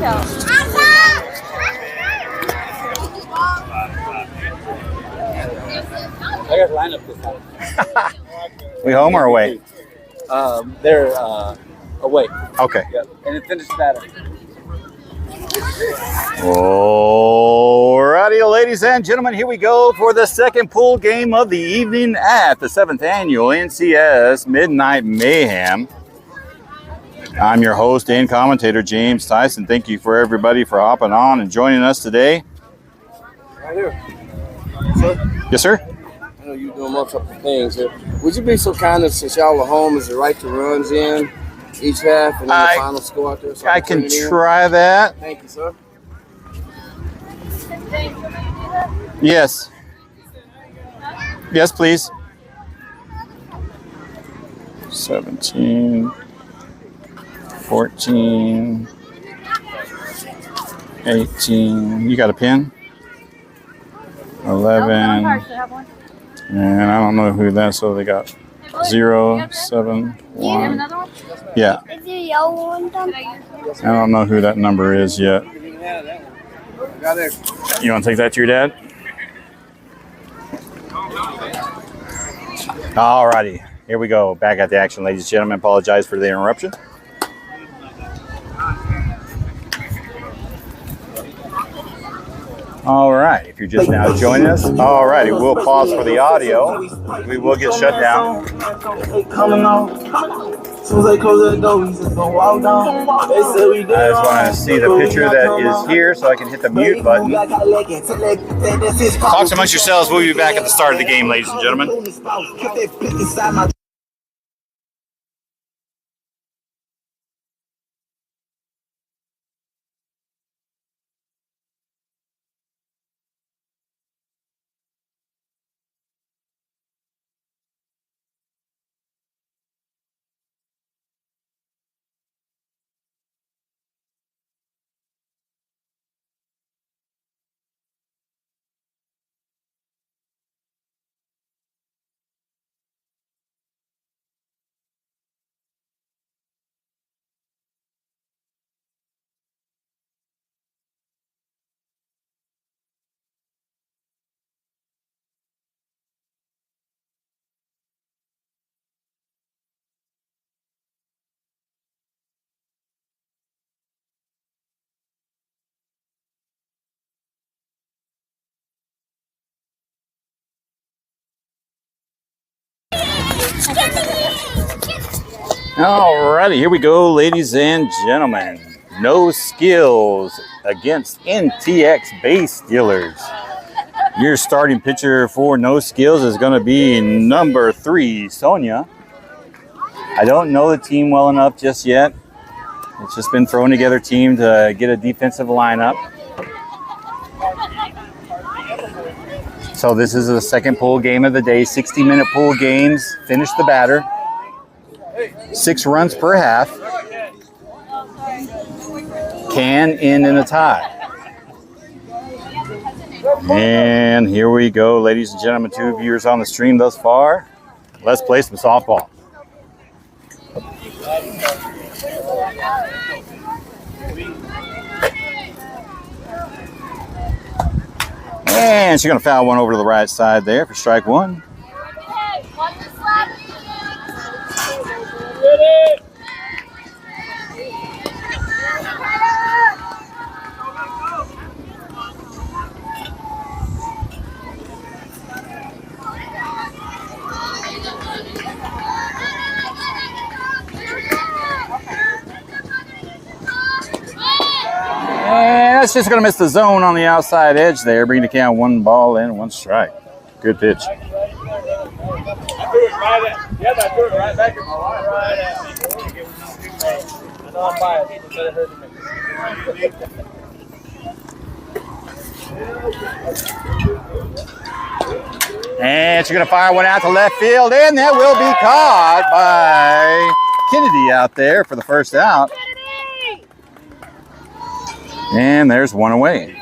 I got lineup this time. We home or away? They're away. Okay. Yep. And it finished better. Alrighty, ladies and gentlemen, here we go for the second pool game of the evening at the 7th annual NCS Midnight Mayhem. I'm your host and commentator, James Tyson. Thank you for everybody for hopping on and joining us today. Right here. Sir? Yes, sir? I know you're doing multiple things here. Would you be so kind of, since y'all are home, is it right to runs in each half and then the final score out there? So I can try that. Thank you, sir. Yes. Yes, please. 17, 14, 18. You got a pen? 11. And I don't know who that, so they got 0, 7, 1. Yeah. Is there a yellow one? I don't know who that number is yet. You want to take that to your dad? Alrighty, here we go. Back at the action, ladies and gentlemen. Apologize for the interruption. All right, if you're just now joining us, all righty, we'll pause for the audio. We will get shut down. I just want to see the picture that is here so I can hit the mute button. Talk amongst yourselves. We'll be back at the start of the game, ladies and gentlemen. Alrighty, here we go, ladies and gentlemen. No Skillz against NTX Base Steelers. Your starting pitcher for No Skillz is going to be number 3, Sonia. I don't know the team well enough just yet. It's just been thrown together team to get a defensive lineup. So this is the second pool game of the day. 60-minute pool games. Finish the batter. 6 runs per half. Can end in a tie. And here we go, ladies and gentlemen. 2 viewers on the stream thus far. Let's play some softball. And she's going to foul one over to the right side there for strike 1. And that's just going to miss the zone on the outside edge there. Bring the count 1 ball and 1 strike. Good pitch. I threw it right back in my line. Right at me. I know I'm biased, but it hurt me. And she's going to fire one out to left field, and that will be caught by Kennedy out there for the first out. And there's one away.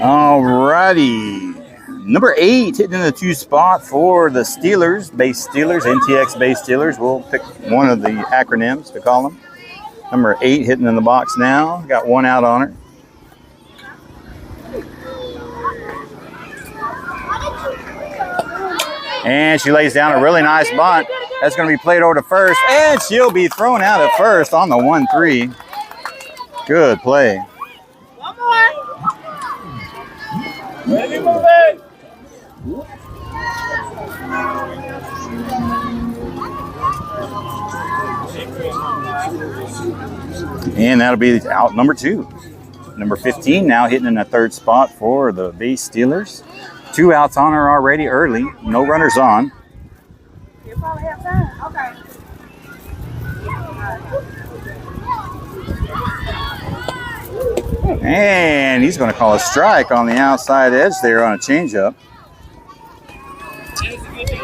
Alrighty. Number 8 hitting in the 2 spot for the Steelers, base Steelers, NTX base Steelers. We'll pick one of the acronyms to call them. Number 8 hitting in the box now. Got 1 out on her. And she lays down a really nice bunt. That's going to be played over to first. And she'll be thrown out at first on the 1-3. Good play. One more. Ready, move it. And that'll be out number 2. Number 15 now hitting in the 3rd spot for the base Steelers. 2 outs on her already early. No runners on. You probably have time. Okay. And he's going to call a strike on the outside edge there on a changeup.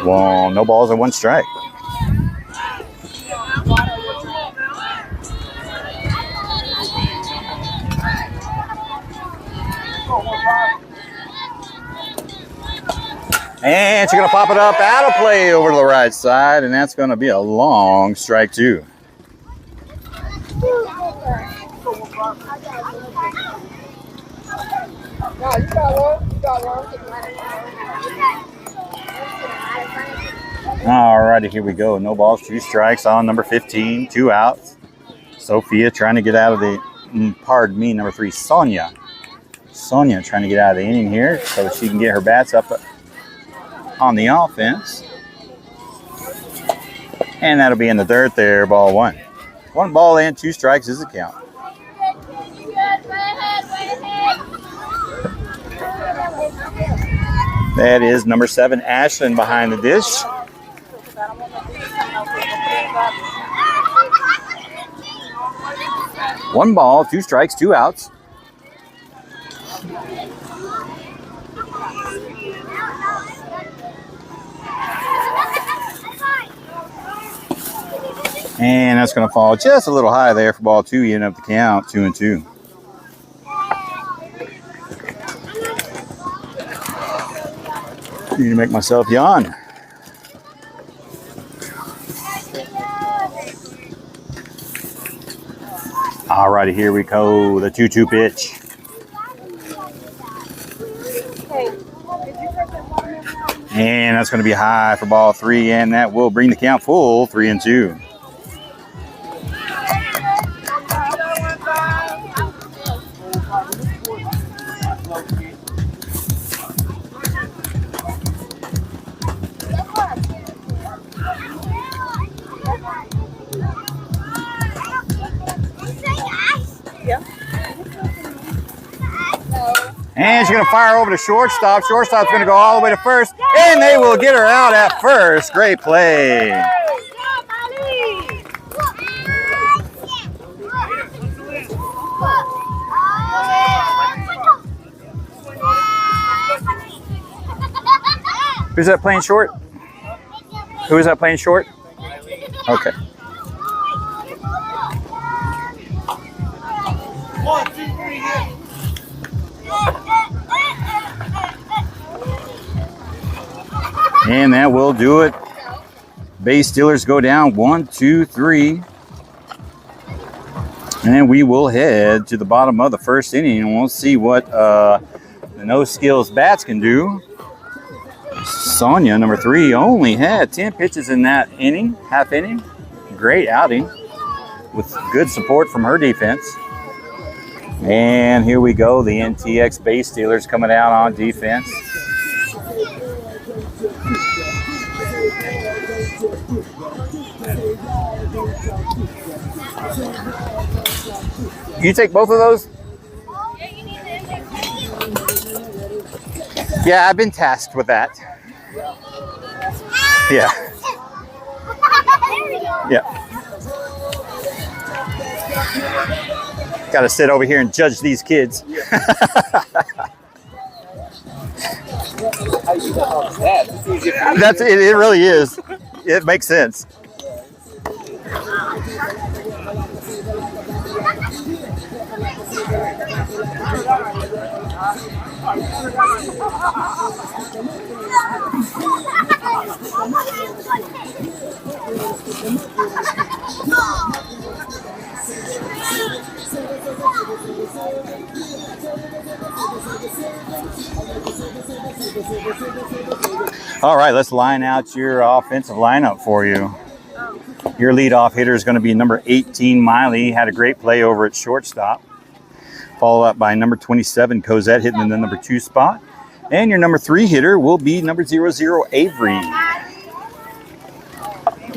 Well, no balls and 1 strike. And she's going to pop it up out of play over to the right side, and that's going to be a long strike 2. Alrighty, here we go. No balls, 2 strikes on number 15, 2 outs. Sophia trying to get out of the, pardon me, number 3, Sonia. Sonia trying to get out of the inning here so she can get her bats up on the offense. And that'll be in the dirt there, ball 1. 1 ball and 2 strikes is the count. That is number 7, Ashlyn, behind the dish. One ball, 2 strikes, 2 outs. And that's going to fall just a little high there for ball 2. You end up the count 2-2. Need to make myself yawn. Alrighty, here we go. The 2-2 pitch. And that's going to be high for ball 3, and that will bring the count full 3-2. And she's going to fire over to shortstop. Shortstop's going to go all the way to first, and they will get her out at first. Great play. Who's that playing short? Who is that playing short? Okay. 1, 2, 3, hit. And that will do it. Base Steelers go down 1, 2, 3. And we will head to the bottom of the first inning, and we'll see what the No Skillz bats can do. Sonia, number 3, only had 10 pitches in that inning, half inning. Great outing with good support from her defense. And here we go, the NTX base Steelers coming out on defense. You take both of those? Yeah, I've been tasked with that. Yeah. Yeah. Got to sit over here and judge these kids. That's it. It really is. It makes sense. All right, let's line out your offensive lineup for you. Your leadoff hitter is going to be number 18, Miley. Had a great play over at shortstop. Followed up by number 27, Cosette, hitting in the number 2 spot. And your number 3 hitter will be number 00, Avery.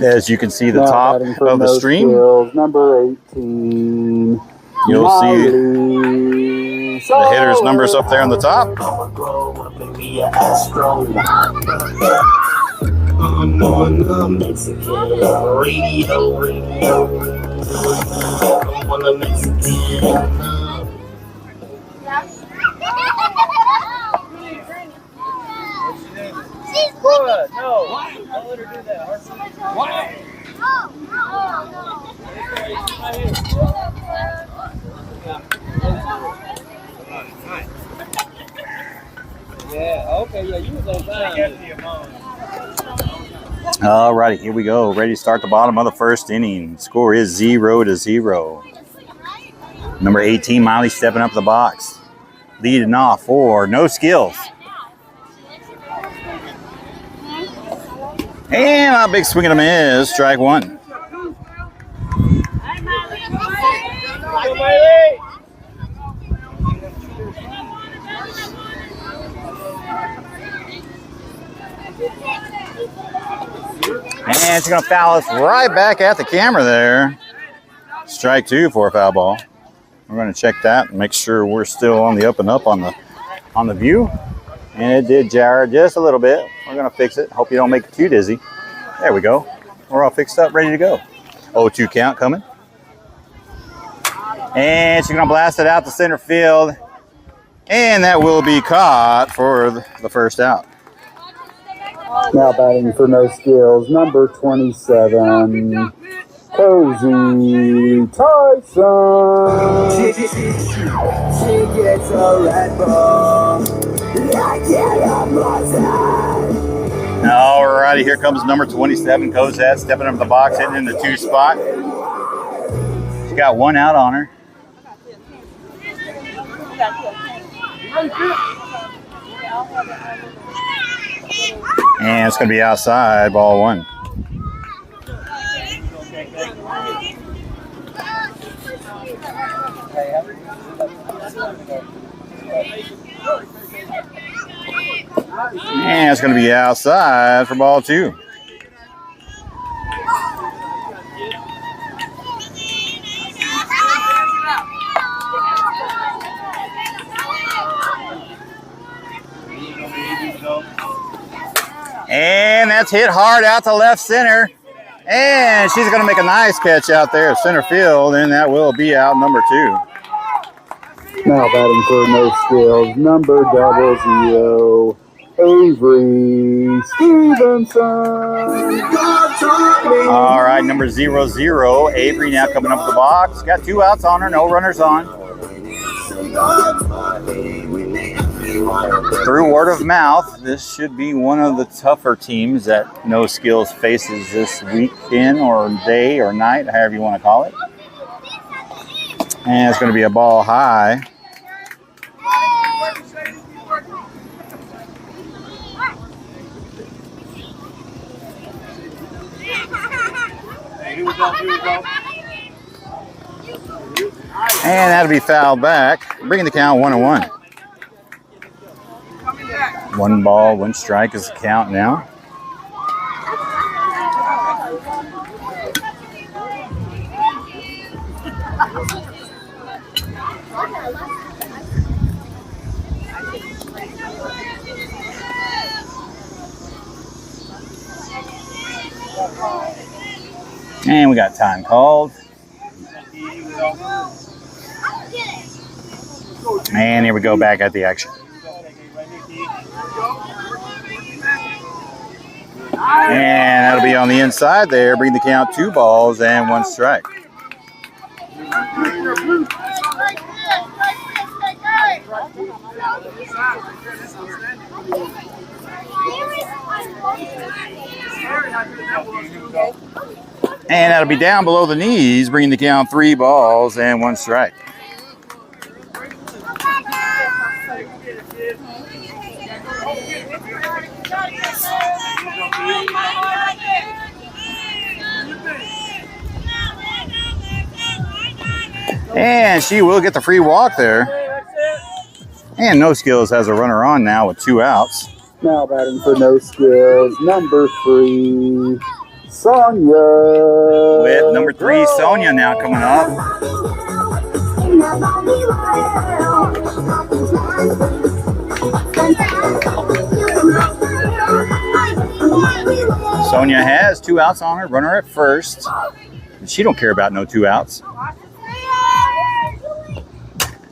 As you can see the top of the stream, Skillz, number 18. You'll see the hitter's numbers up there on the top. I'm on the Mexican radio. I'm on the Mexican. What? No. Don't let her do that. What? Yeah, okay, yeah, you was on time. All righty, here we go. Ready to start the bottom of the first inning. Score is 0-0. Number 18, Miley, stepping up the box. Leading off for No Skillz. And a big swing and a miss. Strike 1. And she's going to foul us right back at the camera there. Strike 2 for a foul ball. We're going to check that and make sure we're still on the up and up on the view. And it did jar just a little bit. We're going to fix it. Hope you don't make it too dizzy. There we go. We're all fixed up, ready to go. 0-2 count coming. And she's going to blast it out to center field. And that will be caught for the first out. Now batting for No Skillz, number 27, Cozy Tyson. She gets a Red Bull. I get a Mustang. All righty, here comes number 27, Cosette, stepping up the box, hitting in the 2 spot. She's got 1 out on her. And it's going to be outside, ball 1. And it's going to be outside for ball 2. And that's hit hard out to left center. And she's going to make a nice catch out there at center field, and that will be out number 2. Now batting for No Skillz, number 00, Avery Stevenson. All right, number 00, Avery now coming up the box. Got 2 outs on her, no runners on. Through word of mouth, this should be one of the tougher teams that No Skillz faces this weekend or day or night, however you want to call it. And it's going to be a ball high. And that'll be fouled back, bringing the count 1-1. 1 ball, 1 strike is the count now. And we got time called. And here we go back at the action. And that'll be on the inside there. Bring the count 2 balls and 1 strike. And that'll be down below the knees, bringing the count 3 balls and 1 strike. And she will get the free walk there. And No Skillz has a runner on now with 2 outs. Now batting for No Skillz, number 3, Sonia. With number 3, Sonia now coming up. Sonia has 2 outs on her, runner at first. She don't care about no 2 outs.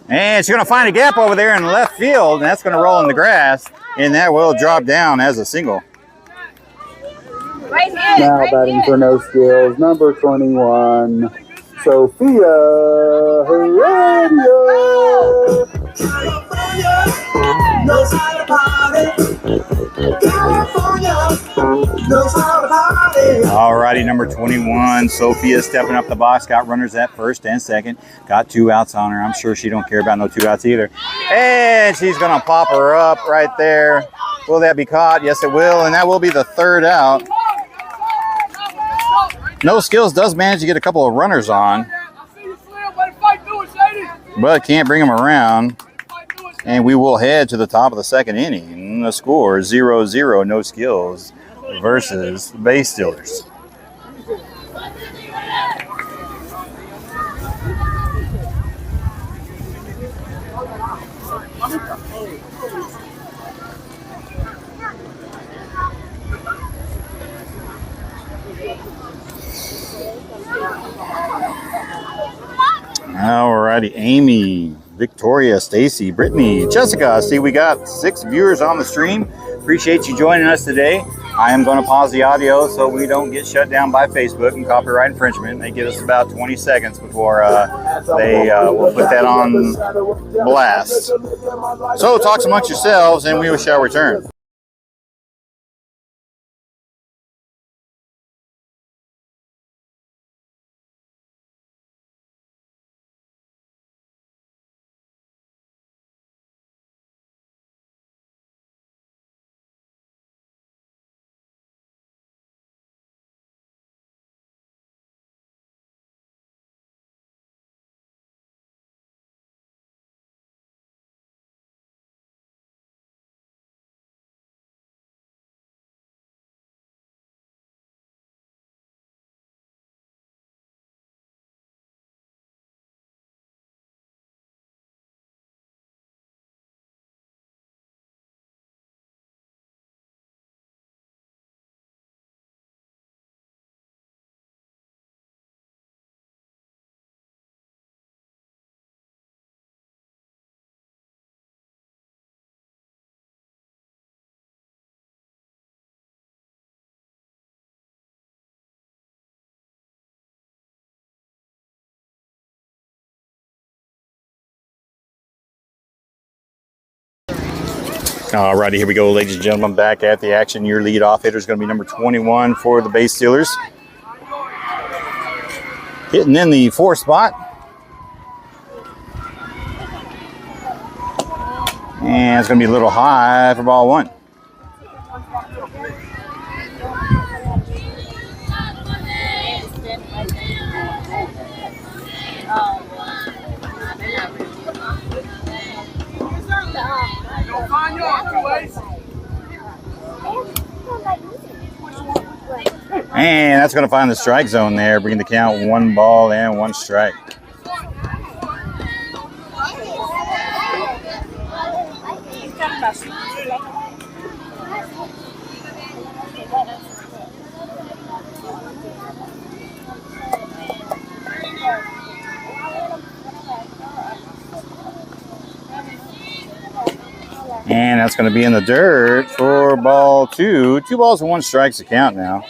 And she's going to find a gap over there in left field, and that's going to roll in the grass, and that will drop down as a single. Now batting for No Skillz, number 21, Sophia Heredia. Knows how to party. California knows how to party. Alrighty, number 21, Sophia stepping up the box, got runners at first and second, got 2 outs on her. I'm sure she don't care about no 2 outs either. And she's gonna pop her up right there. Will that be caught? Yes, it will, and that will be the 3rd out. No Skillz does manage to get a couple of runners on, but can't bring them around. And we will head to the top of the 2nd inning. The score 0-0, No Skillz versus Base Stealers. Alrighty, Amy, Victoria, Stacy, Brittany, Jessica. See, we got 6 viewers on the stream. Appreciate you joining us today. I am going to pause the audio so we don't get shut down by Facebook and copyright infringement. They give us about 20 seconds before they will put that on blast. So talk amongst yourselves and we shall return. Alrighty, here we go, ladies and gentlemen, back at the action. Your lead-off hitter is going to be number 21 for the Base Stealers. Hitting in the 4th spot. And it's going to be a little high for ball 1. And that's going to find the strike zone there, bringing the count 1 ball and 1 strike. And that's going to be in the dirt for ball 2. 2 balls and 1 strike's the count now.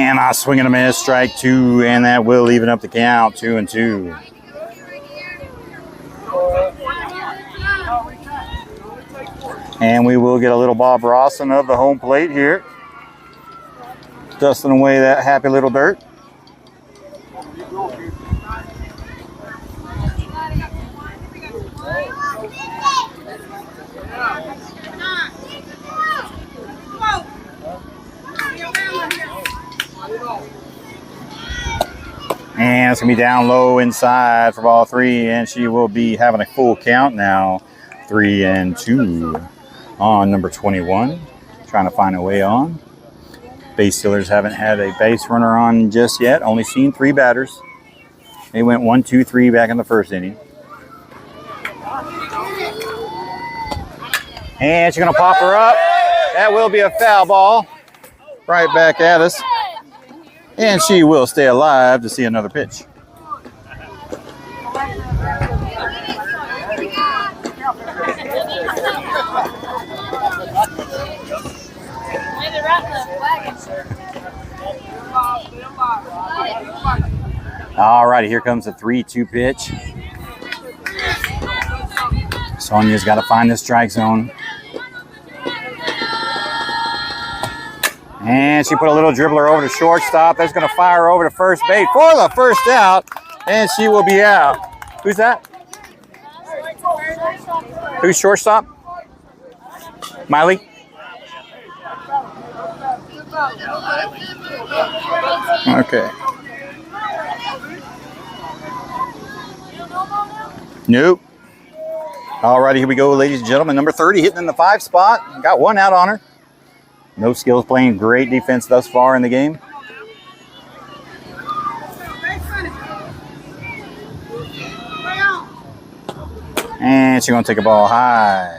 And I swing and a miss, strike 2, and that will even up the count, 2-2. And we will get a little Bob Rawson of the home plate here, dusting away that happy little dirt. And it's going to be down low inside for ball 3, and she will be having a full count now, 3-2 on number 21, trying to find a way on. Base stealers haven't had a base runner on just yet, only seen 3 batters. They went 1, 2, 3 back in the first inning. And she's going to pop her up. That will be a foul ball right back at us. And she will stay alive to see another pitch. All righty, here comes the 3-2 pitch. Sonia's got to find the strike zone. And she put a little dribbler over to shortstop. That's going to fire over to first base for the first out. And she will be out. Who's that? Who's shortstop? Miley? Okay. Nope. Alrighty, here we go, ladies and gentlemen. Number 30 hitting in the 5 spot. Got 1 out on her. No Skillz playing great defense thus far in the game. And she's going to take a ball high.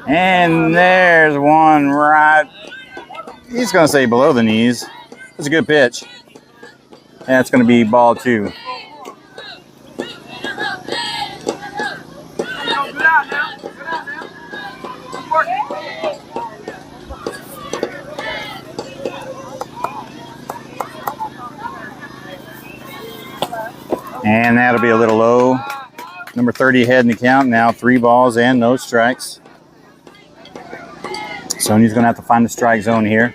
And there's one right. He's going to say below the knees. That's a good pitch. That's going to be ball 2. And that'll be a little low. Number 30 heading the count now. 3 balls and no strikes. Sonia's going to have to find the strike zone here.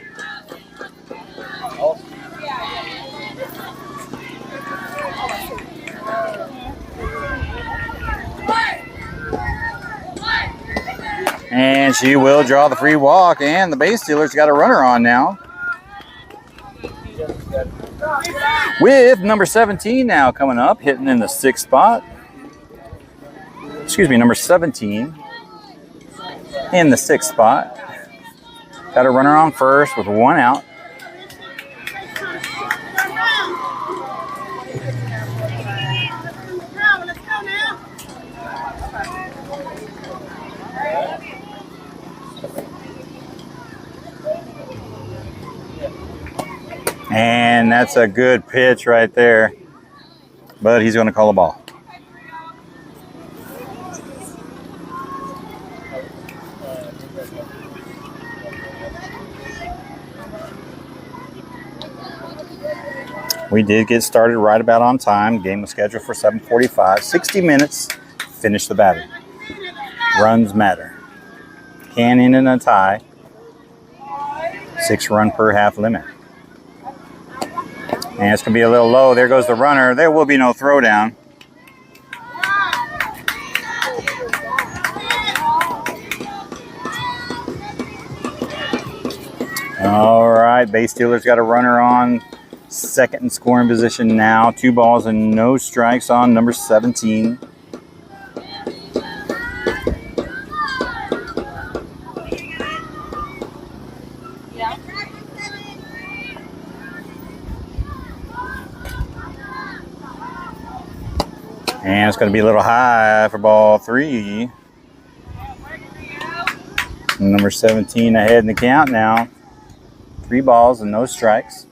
And she will draw the free walk, and the base stealer's got a runner on now. With number 17 now coming up, hitting in the 6th spot. Excuse me, number 17 in the 6th spot. Got a runner on first with 1 out. And that's a good pitch right there. But he's going to call a ball. We did get started right about on time. Game was scheduled for 7:45. 60 minutes. Finish the batting. Runs matter. Can end in a tie. 6 run per half limit. And it's going to be a little low. There goes the runner. There will be no throwdown. All right, base stealer's got a runner on second in scoring position now. 2 balls and no strikes on number 17. And it's going to be a little high for ball 3. Number 17 ahead in the count now. 3 balls and no strikes.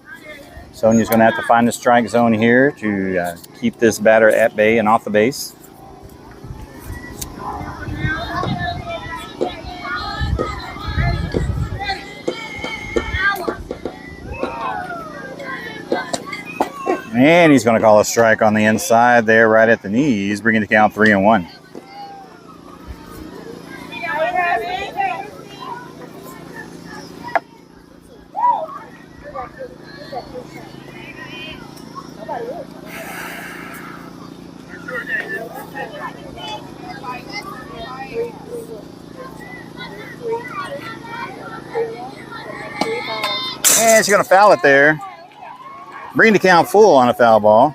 Sonia's going to have to find the strike zone here to keep this batter at bay and off the base. And he's going to call a strike on the inside there right at the knees, bringing the count 3-1. And she's going to foul it there. Bring the count full on a foul ball.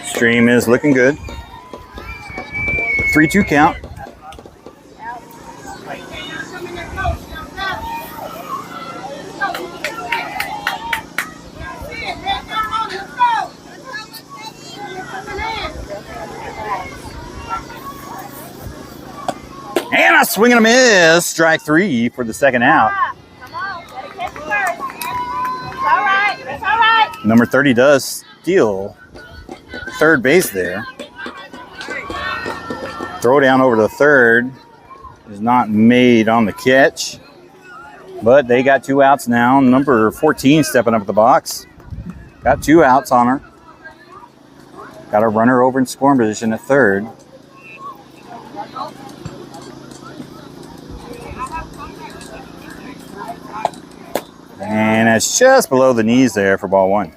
Stream is looking good. 3-2 count. And a swing and a miss. Strike 3 for the second out. Number 30 does steal third base there. Throw down over to third is not made on the catch. But they got 2 outs now. Number 14 stepping up at the box. Got 2 outs on her. Got a runner over in scoring position at third. And it's just below the knees there for ball 1.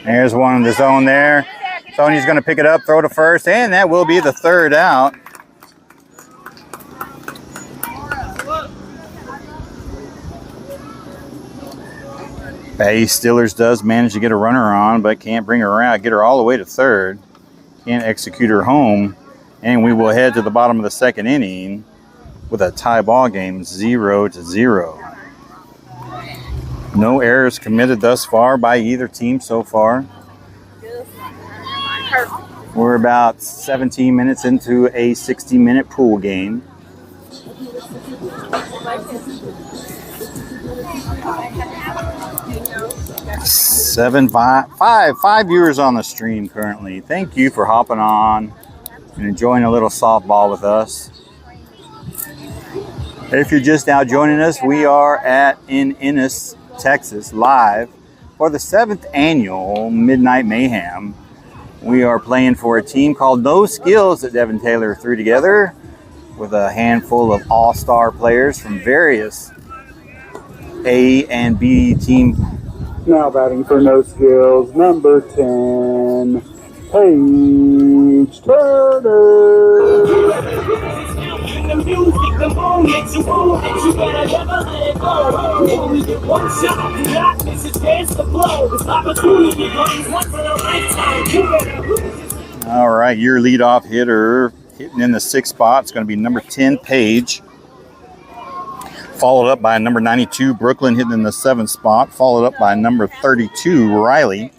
There's one in the zone there. Sony's going to pick it up, throw to first, and that will be the third out. Base Steelers does manage to get a runner on, but can't bring her out. Get her all the way to third. Can't execute her home. And we will head to the bottom of the second inning with a tie ball game, 0-0. No errors committed thus far by either team so far. We're about 17 minutes into a 60-minute pool game. Five viewers on the stream currently. Thank you for hopping on and enjoying a little softball with us. If you're just now joining us, we are in Ennis, Texas, live for the 7th annual Midnight Mayhem. We are playing for a team called No Skillz that Devin Taylor threw together with a handful of all-star players from various A and B team. Now batting for No Skillz, number 10, Paige Turner. All right, your leadoff hitter hitting in the 6th spot is going to be number 10, Paige. Followed up by number 92, Brooklyn, hitting in the 7th spot. Followed up by number 32, Riley.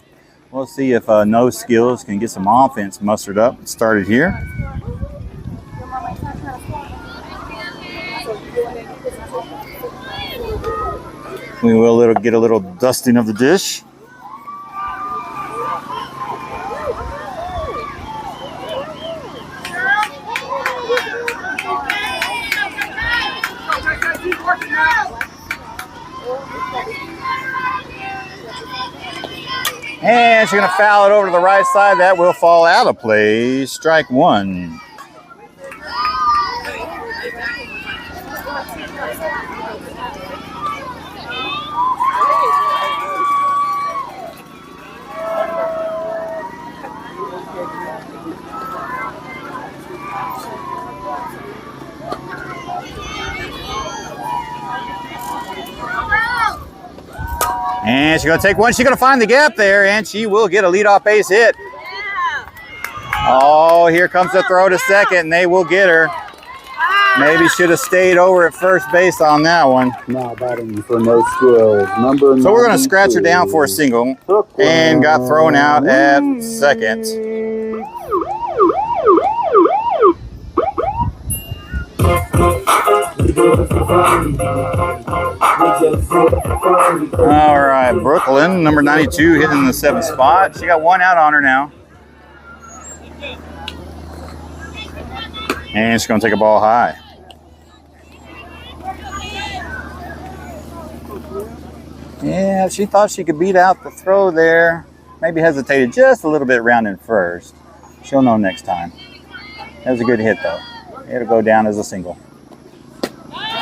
We'll see if No Skillz can get some offense mustered up and started here. We will get a little dusting of the dish. And she's going to foul it over to the right side. That will fall out of play. Strike 1. And she's going to take one. She's going to find the gap there, and she will get a leadoff base hit. Oh, here comes the throw to second, and they will get her. Maybe should have stayed over at first base on that one. Now batting for no skills. Number So we're going to scratch her down for a single and got thrown out at second. All right, Brooklyn, number 92, hitting in the 7th spot. She got 1 out on her now. And she's going to take a ball high. Yeah, she thought she could beat out the throw there. Maybe hesitated just a little bit rounding first. She'll know next time. That was a good hit, though. It'll go down as a single.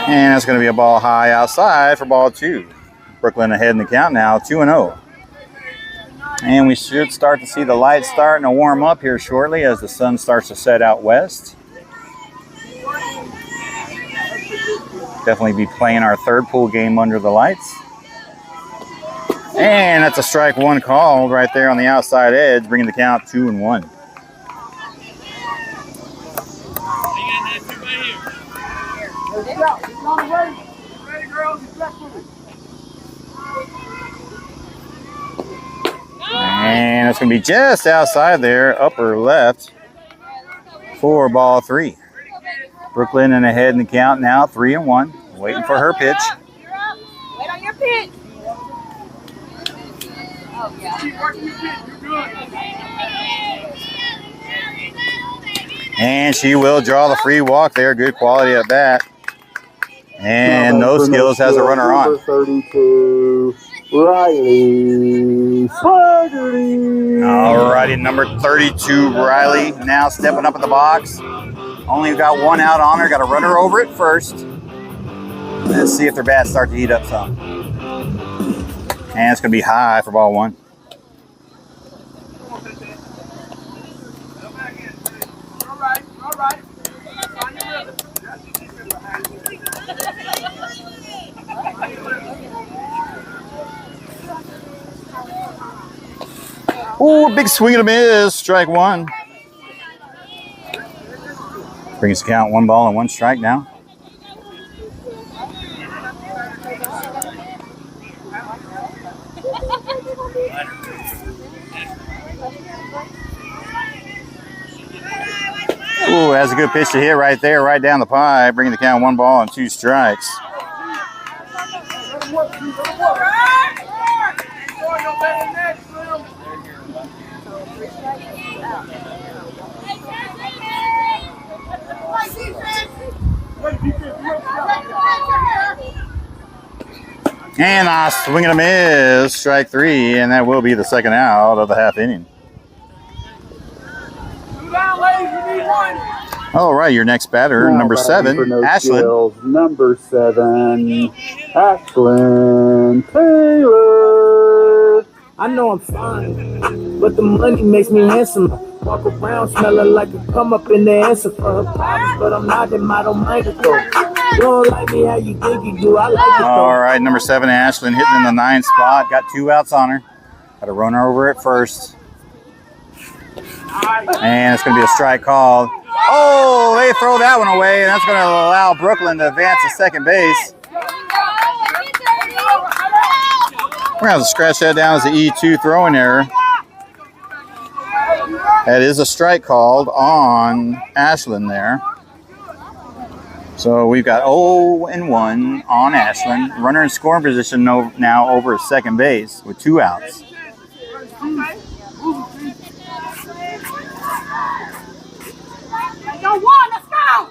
And that's going to be a ball high outside for ball 2. Brooklyn ahead in the count now, 2-0. And we should start to see the lights starting to warm up here shortly as the sun starts to set out west. Definitely be playing our 3rd pool game under the lights. And that's a strike 1 called right there on the outside edge, bringing the count 2-1. And it's going to be just outside there, upper left, for ball 3. Brooklyn in ahead in the count now, 3-1. Waiting for her pitch. Wait on your pitch. And she will draw the free walk there. Good quality at bat. And No Skillz has a runner on. Number 32, Riley Swaggerty. All righty, number 32, Riley, now stepping up in the box. Only got 1 out on her. Got a runner over at first. Let's see if their bats start to heat up some. And it's going to be high for ball 1. Ooh, big swing and a miss. Strike 1. Brings the count 1 ball and 1 strike now. Ooh, that's a good pitch to hit right there, right down the pipe, bringing the count 1 ball and 2 strikes. And a swing and a miss, strike 3, and that will be the 2nd out of the half inning. All right, your next batter, number 7, Ashlyn. Number 7, Ashlyn Taylor. I know I'm fine, but the money makes me handsome. Walk around smelling like a come up in the answer for her problems, but I'm not in my don't mind it though. You don't like me how you think you do, I like it though. All right, number 7, Ashlyn, hitting in the 9th spot. Got 2 outs on her. Got a runner over at first. And it's going to be a strike called. Oh, they throw that one away, and that's going to allow Brooklyn to advance to second base. We're going to have to scratch that down as the E2 throwing error. That is a strike called on Ashlyn there. So we've got 0-1 on Ashlyn. Runner in scoring position now over at second base with 2 outs. Let's go!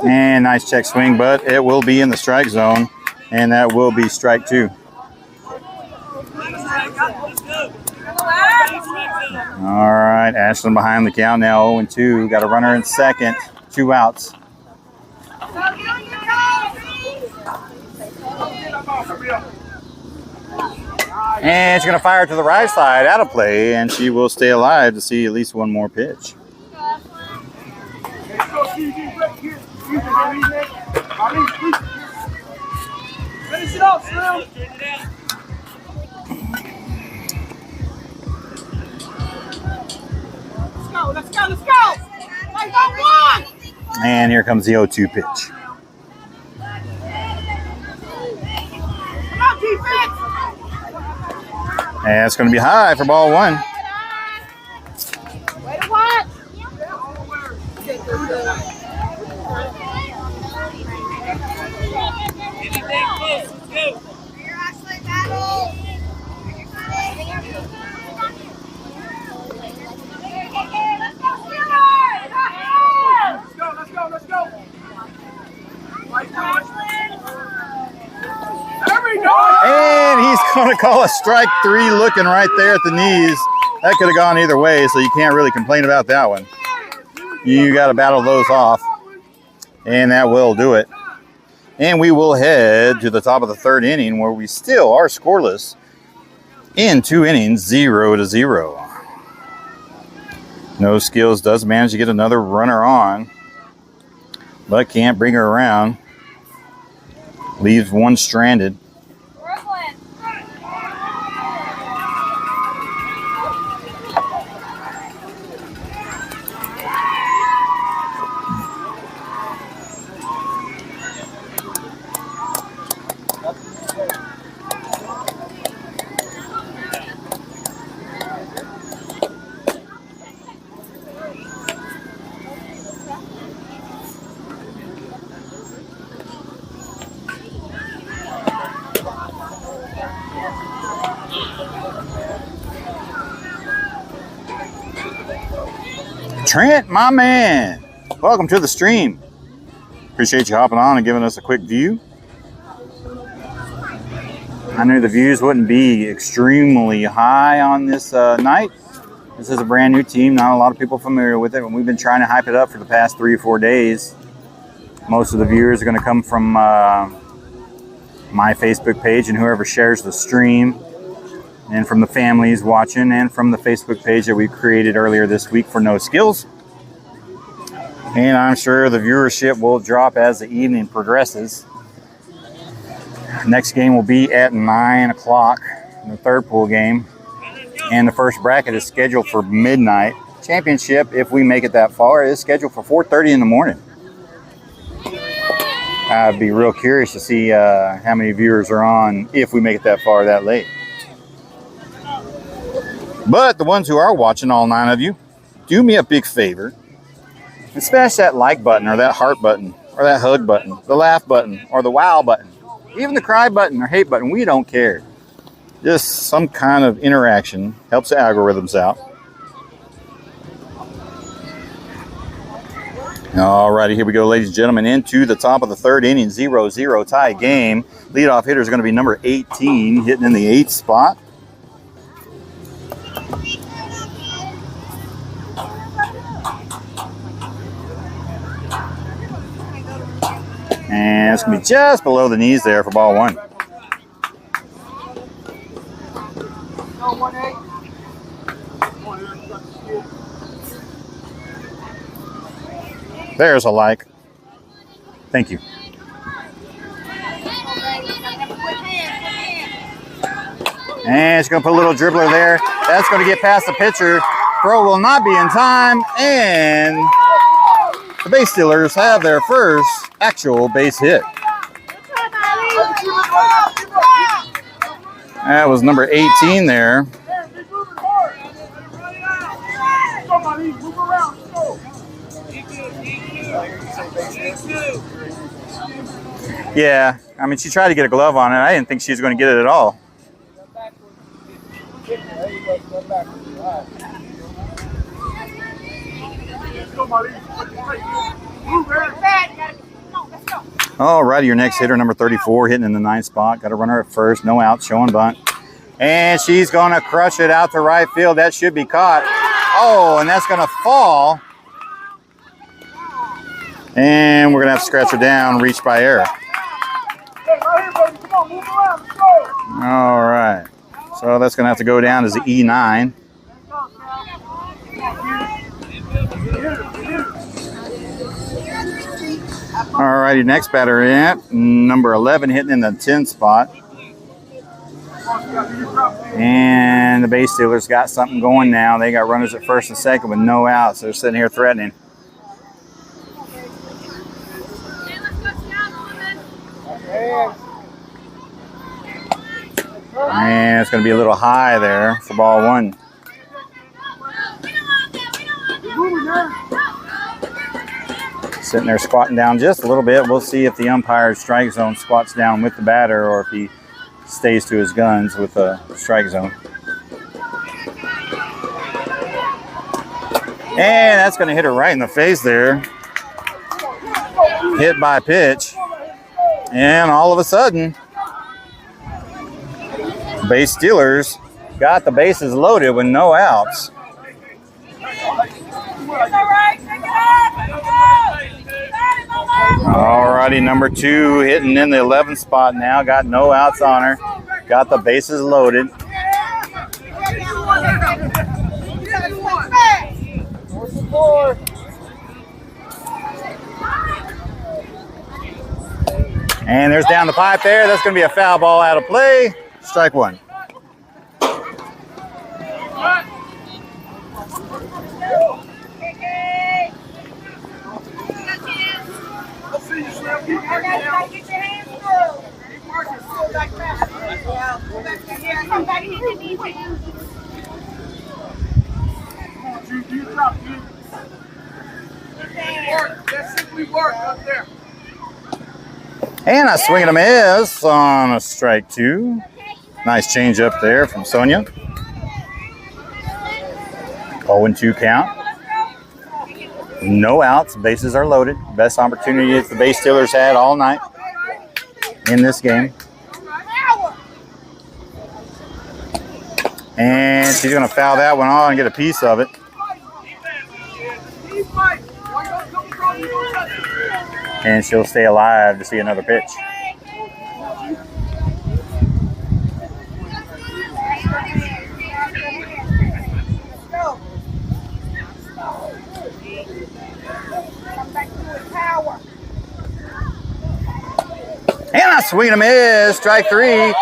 And nice check swing, but it will be in the strike zone, and that will be strike 2. All right, Ashlyn behind the count now, 0-2. Got a runner in second, 2 outs. And she's going to fire to the right side, out of play, and she will stay alive to see at least 1 more pitch. Finish it off, Slim. Let's go, let's go. Let's go, one. And here comes the 0-2 pitch. Come on, defense. And it's going to be high for ball one. Way to watch. Anything close, let's go. Here, Ashley, battle. Let's go, Skillz. Let's go, let's go. And he's going to call a strike three, looking right there at the knees. That could have gone either way, so you can't really complain about that one. You got to battle those off, and that will do it. And we will head to the top of the third inning, where we still are scoreless in 2 innings, 0-0. No Skillz does manage to get another runner on, but can't bring her around. Leaves one stranded. Trent, my man, welcome to the stream. Appreciate you hopping on and giving us a quick view. I knew the views wouldn't be extremely high on this night. This is a brand new team, not a lot of people familiar with it, and we've been trying to hype it up for the past 3 or 4 days. Most of the viewers are going to come from my Facebook page and whoever shares the stream, and from the families watching, and from the Facebook page that we created earlier this week for No Skillz. And I'm sure the viewership will drop as the evening progresses. Next game will be at 9 o'clock, the third pool game. And the first bracket is scheduled for midnight. Championship, if we make it that far, is scheduled for 4:30 in the morning. I'd be real curious to see how many viewers are on if we make it that far that late. But the ones who are watching, all 9 of you, do me a big favor and smash that like button, or that heart button, or that hug button, the laugh button, or the wow button, even the cry button or hate button. We don't care. Just some kind of interaction helps the algorithms out. Alrighty, here we go, ladies and gentlemen, into the top of the third inning, 0-0 tie game. Leadoff hitter is going to be number 18, hitting in the 8th spot. And it's going to be just below the knees there for ball one. There's a like. Thank you. And she's going to put a little dribbler there. That's going to get past the pitcher. Throw will not be in time. And the base stealers have their first actual base hit. That was number 18 there. Yeah, I mean, she tried to get a glove on it. I didn't think she was going to get it at all. All righty, your next hitter, number 34, hitting in the 9th spot. Got a runner at first, no out, showing bunt. And she's going to crush it out to right field. That should be caught. Oh, and that's going to fall. And we're going to have to scratch her down, reach by error. All right. So that's going to have to go down as the E9. All righty, next batter in, number 11, hitting in the 10th spot. And the base Steelers got something going now. They got runners at first and second with no outs. They're sitting here threatening. And it's going to be a little high there for ball one. Sitting there squatting down just a little bit. We'll see if the umpire's strike zone squats down with the batter or if he stays to his guns with the strike zone. And that's going to hit her right in the face there. Hit by pitch. And all of a sudden, base Steelers got the bases loaded with no outs. Alrighty, number 2 hitting in the 11th spot now. Got no outs on her. Got the bases loaded. And there's down the pipe there. That's going to be a foul ball out of play. Strike one. And a swing and a miss on a strike 2. Nice change up there from Sonia. 0-2 count. No outs. Bases are loaded. Best opportunity that the base Steelers had all night in this game. And she's going to foul that one on and get a piece of it. And she'll stay alive to see another pitch. And a swing and a miss. Strike 3.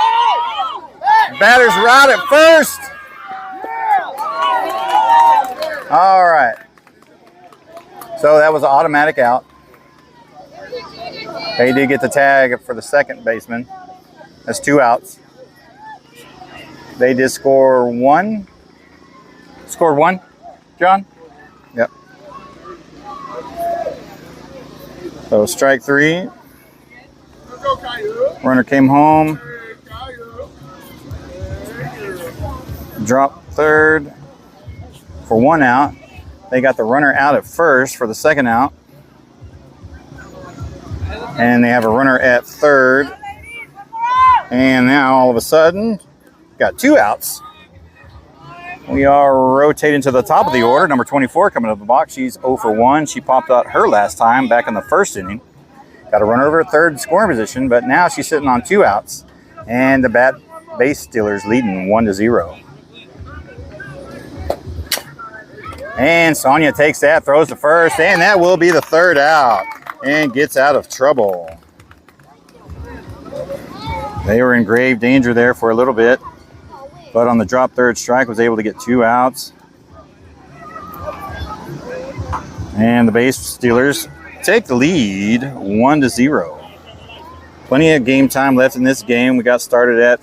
Batter's right at first. All right. So that was an automatic out. They did get the tag for the second baseman. That's 2 outs. They did score 1. Scored 1, John? Yep. So strike 3. Runner came home. Dropped third for 1 out. They got the runner out at first for the second out. And they have a runner at third. And now all of a sudden, got 2 outs. We are rotating to the top of the order. Number 24 coming up the box. She's 0 for 1. She popped out her last time back in the first inning. Got a runner over at third scoring position, but now she's sitting on 2 outs. And the base Steelers leading 1-0. And Sonia takes that, throws to first, and that will be the 3rd out. And gets out of trouble. They were in grave danger there for a little bit, but on the drop third strike was able to get 2 outs. And the base Steelers take the lead 1-0. Plenty of game time left in this game. We got started at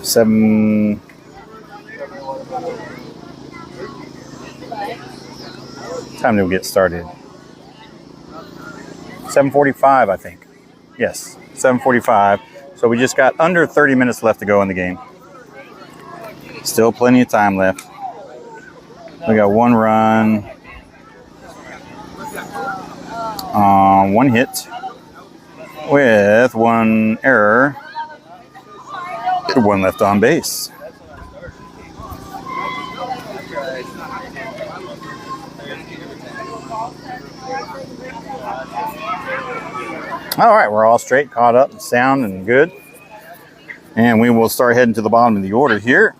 7. Time to get started. 7:45, I think. Yes, 7:45. So we just got under 30 minutes left to go in the game. Still plenty of time left. We got 1 run, 1 hit with 1 error, 1 left on base. All right, we're all straight, caught up, sound, and good. And we will start heading to the bottom of the order here.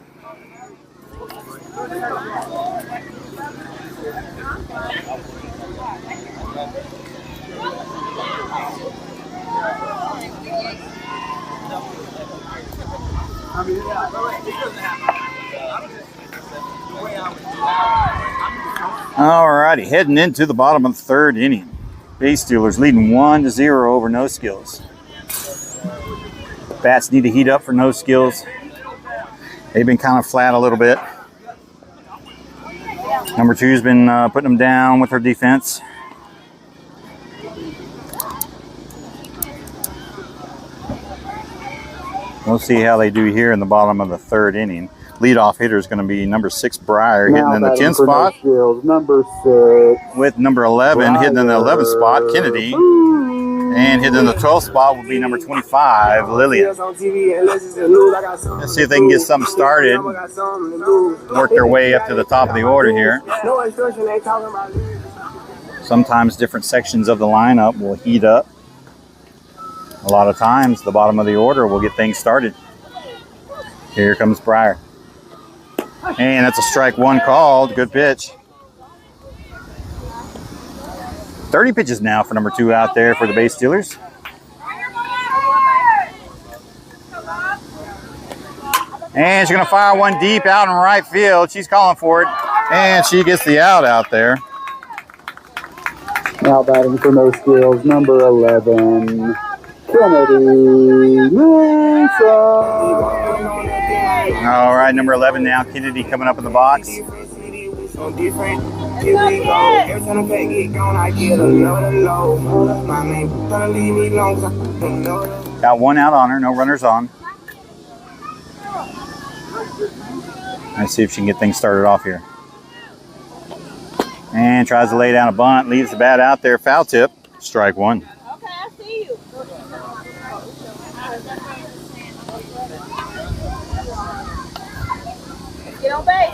righty, heading into the bottom of the third inning. Base Steelers leading 1-0 over No Skillz. Bats need to heat up for No Skillz. They've been kind of flat a little bit. Number 2's been putting them down with her defense. We'll see how they do here in the bottom of the third inning. Leadoff hitter is going to be number 6, Breyer, hitting in the 10th spot. Number 6. With number 11 hitting in the 11th spot, Kennedy. And hitting in the 12th spot will be number 25, Lillian. Let's see if they can get something started. Work their way up to the top of the order here. Sometimes different sections of the lineup will heat up. A lot of times, the bottom of the order will get things started. Here comes Breyer. And that's a strike 1 called. Good pitch. 30 pitches now for number 2 out there for the Base Steelers. And she's going to fire one deep out in right field. She's calling for it. And she gets the out there. Now batting for No Skillz, number 11. Kennedy Mason. All right, number 11 now. Kennedy coming up in the box. Got 1 out on her, no runners on. Let's see if she can get things started off here. And tries to lay down a bunt, leaves the bat out there, foul tip, strike 1. Okay, I see you. Get on base.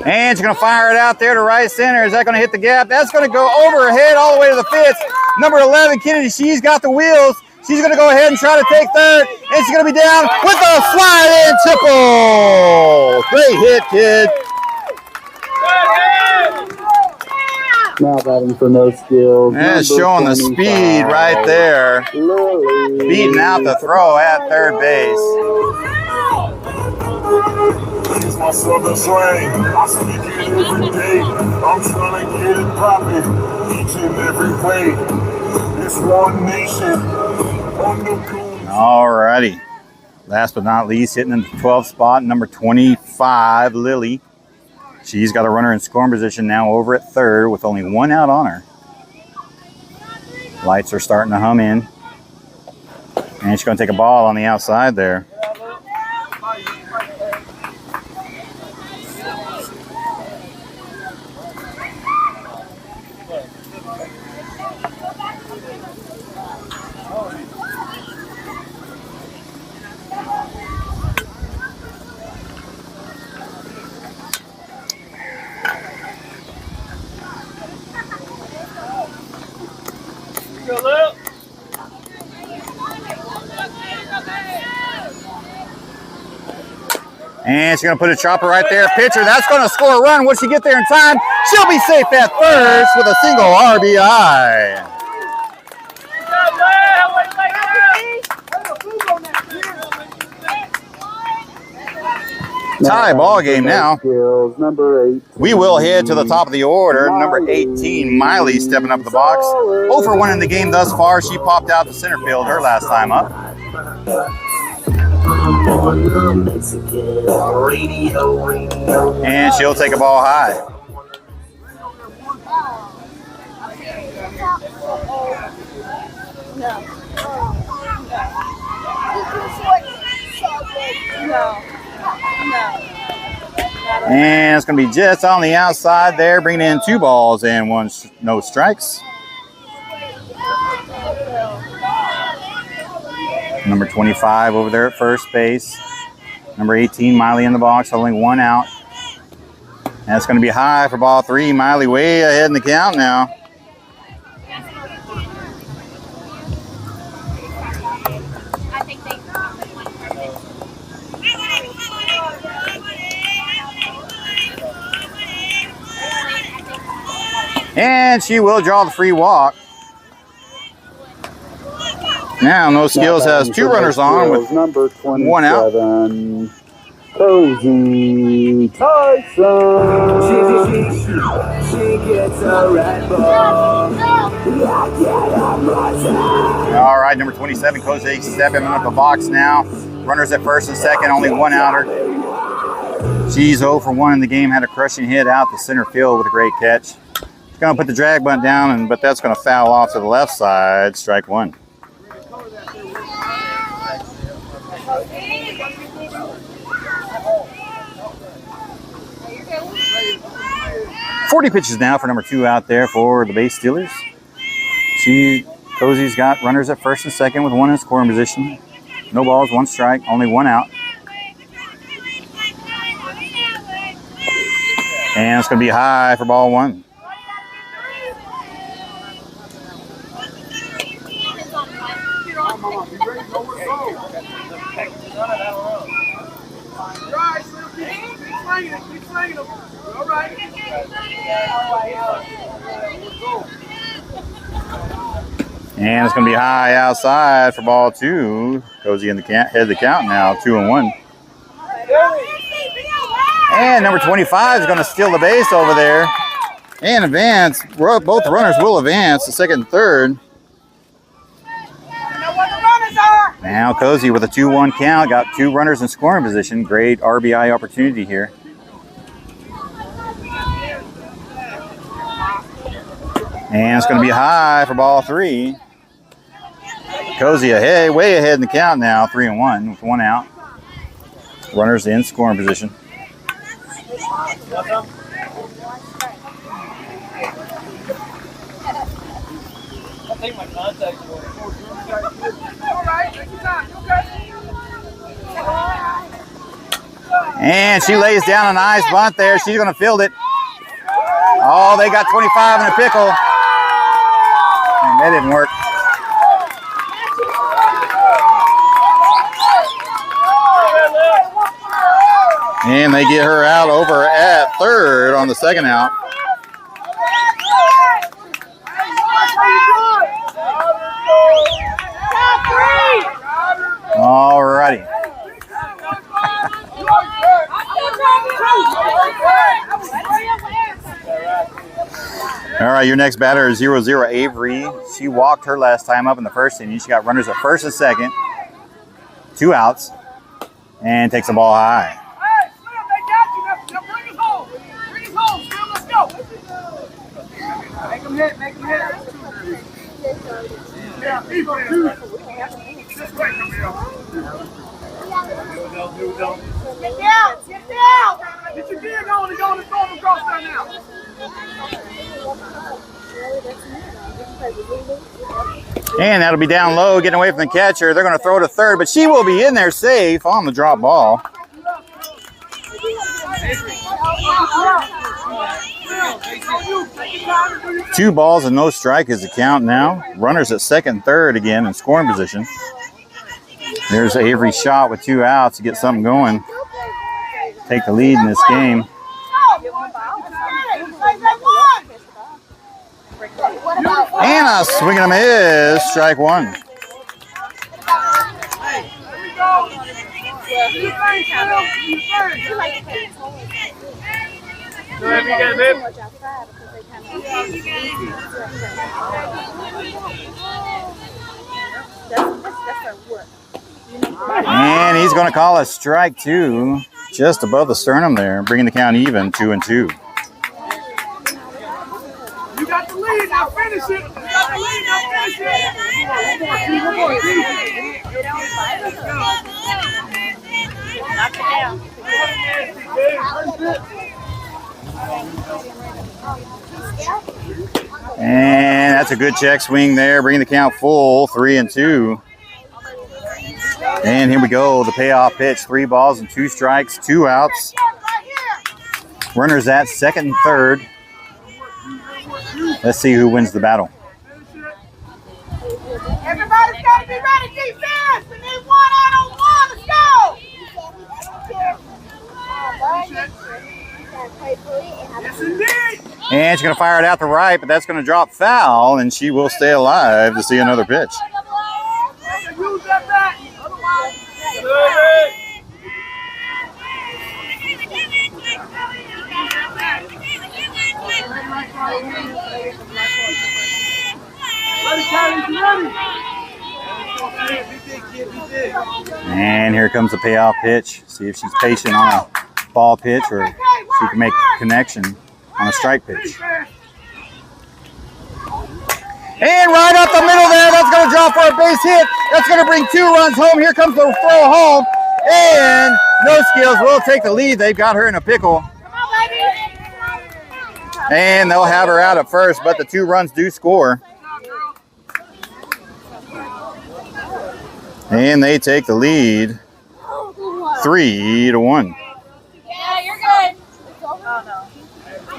And she's going to fire it out there to right center. Is that going to hit the gap? That's going to go over her head all the way to the fence. Number 11, Kennedy, she's got the wheels. She's going to go ahead and try to take third. And she's going to be down with a slide-in triple. Great hit, kid. Now batting for No Skillz. And showing the speed right there. Lily. Beating out the throw at third base. It's my southern slang. I speak it every day. I'm trying to get it poppin' each and every way. It's one nation. All righty. Last but not least, hitting in the 12th spot, number 25, Lily. She's got a runner in scoring position now over at third with only 1 out on her. Lights are starting to hum in. And she's going to take a ball on the outside there. And she's going to put a chopper right there. Pitcher, that's going to score a run. Will she get there in time? She'll be safe at first with a single RBI. Tie ball game now. Skillz, number 8. We will head to the top of the order. Number 18, Miley, stepping up to the box. 0 for 1 in the game thus far. She popped out to center field her last time up. And she'll take a ball high. And it's going to be just on the outside there, bringing in 2 balls and 1 no strikes. Number 25 over there at first base. Number 18, Miley in the box, only 1 out. And it's going to be high for ball 3. Miley way ahead in the count now. And she will draw the free walk. Now, No Skillz has 2 runners on with number 1 out. Cozy Tyson. She gets a red ball. All right, number 27, Cozy stepping up the box now. Runners at first and second, only one outer. She's 0 for 1 in the game, had a crushing hit out the center field with a great catch. She's going to put the drag bunt down, but that's going to foul off to the left side, strike one. 40 pitches now for number 2 out there for the base Steelers. Cozy's got runners at first and second with 1 in scoring position. No balls, 1 strike, only 1 out. And it's going to be high for ball 1. And it's going to be high outside for ball 2. Cozy in the head of the count now, 2-1. And number 25 is going to steal the base over there and advance. Both runners will advance to second and third. Now Cozy with a 2-1 count, got 2 runners in scoring position. Great RBI opportunity here. And it's going to be high for ball 3. Cozy ahead, way ahead in the count now, 3-1 with 1 out. Runners in scoring position. I'll take my contact. And she lays down a nice bunt there. She's going to field it. Oh, they got 25 in a pickle. And that didn't work. And they get her out over at third on the second out. All righty. All right, your next batter is 0-0 Avery. She walked her last time up in the first inning. She got runners at first and second, 2 outs, and takes the ball high. Make him hit, make him hit. Yeah, he's going to do it. Just wait, Camille. Get down, get down. Get your gear going and go and throw him across there now. And that'll be down low, getting away from the catcher. They're going to throw to third, but she will be in there safe on the drop ball. Two balls and no strike is the count now. Runners at second and third again in scoring position. There's Avery's shot with 2 outs to get something going. Take the lead in this game. And a swing and a miss, strike 1. And he's going to call a strike 2 just above the sternum there, bringing the count even, 2-2. You got the lead, now finish it. You got the lead, now finish it. One more. Knock it down. And that's a good check swing there, bringing the count full, 3-2. And here we go, the payoff pitch, 3 balls and 2 strikes, 2 outs. Runners at second and third. Let's see who wins the battle. Everybody's got to be ready, defense. We need 1-on-1. Let's go. Yes, indeed. And she's going to fire it out to right, but that's going to drop foul, and she will stay alive to see another pitch. Use that back. And here comes the payoff pitch. See if she's patient on a ball pitch or she can make a connection on a strike pitch. And right up the middle there, that's going to draw for a base hit. That's going to bring 2 runs home. Here comes the throw home. And No Skillz will take the lead. They've got her in a pickle. And they'll have her out at first, but the 2 runs do score. And they take the lead 3-1. Yeah, you're good. Oh, no.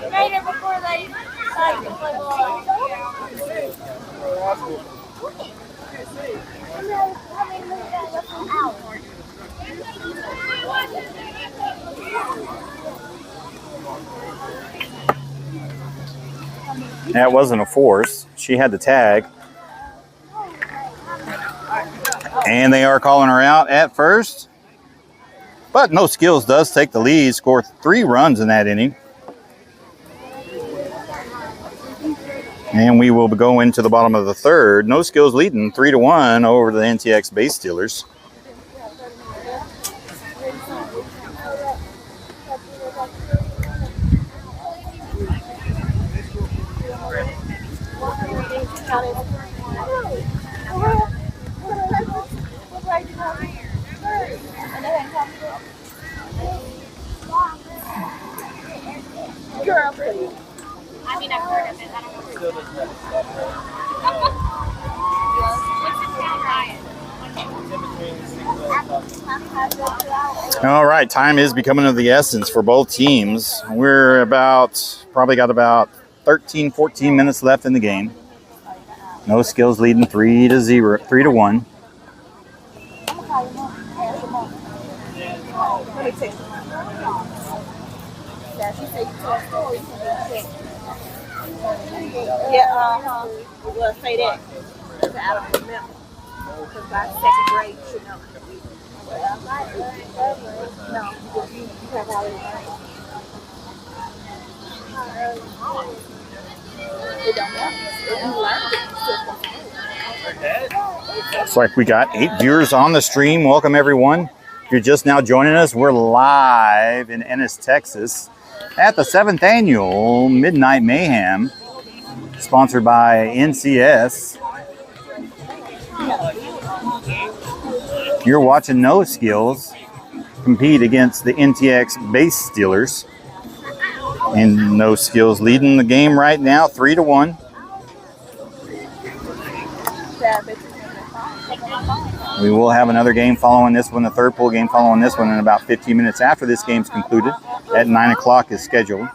You made it before they decided to play ball. That wasn't a force. She had the tag. And they are calling her out at first. But No Skillz does take the lead, score 3 runs in that inning. And we will go into the bottom of the third. No Skillz leading 3-1 over the NTX base stealers. I mean, I've heard of it. I don't know. All right, time is becoming of the essence for both teams. We're probably got about 13, 14 minutes left in the game. No Skillz leading 3-1. Yeah, we'll say that. I don't remember. Because by 2nd grade, you know. No, you have already learned. It don't matter. Looks like we got 8 viewers on the stream. Welcome, everyone. If you're just now joining us, we're live in Ennis, Texas at the 7th Annual Midnight Mayhem, sponsored by NCS. You're watching No Skillz compete against the NTX base stealers. And No Skillz leading the game right now, 3-1. We will have another game following this one, the third pool game following this one in about 15 minutes after this game's concluded. At 9 o'clock is scheduled.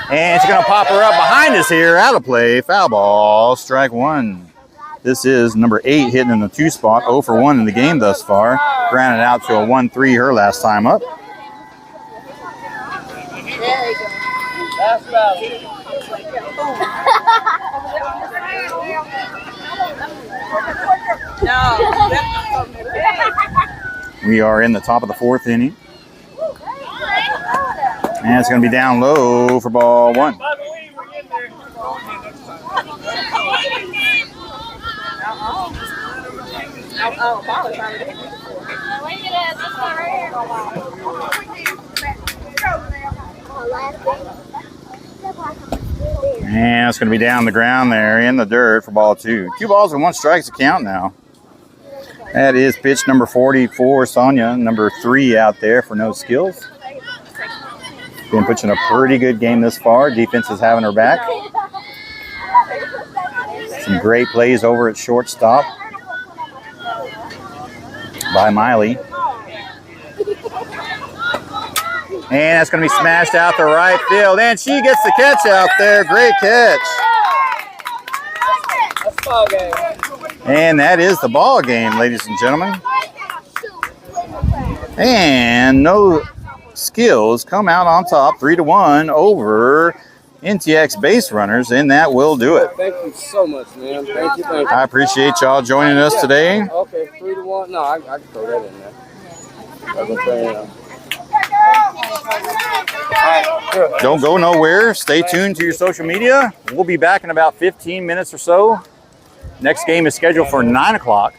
And she's going to pop her up behind us here. Out of play. Foul ball. Strike 1. This is number 8 hitting in the 2 spot. 0 for 1 in the game thus far. Grounded out to a 1-3 her last time up. There you go. That's about We are in the top of the 4th inning. And it's going to be down low for ball 1. And it's going to be down the ground there in the dirt for ball 2. 2 balls and 1 strike to count now. That is pitch number 44, Sonia, number 3 out there for No Skillz. Been pitching a pretty good game this far. Defense is having her back. Some great plays over at shortstop by Miley. And that's going to be smashed out to right field. And she gets the catch out there. Great catch. And that is the ball game, ladies and gentlemen. And No Skillz come out on top 3-1 over NTX base runners, and that will do it. Thank you so much, man. Thank you. I appreciate y'all joining us today. Okay, 3-1. No, I can throw that in there. I can throw it in. All right. Don't go nowhere. Stay tuned to your social media. We'll be back in about 15 minutes or so. Next game is scheduled for 9 o'clock.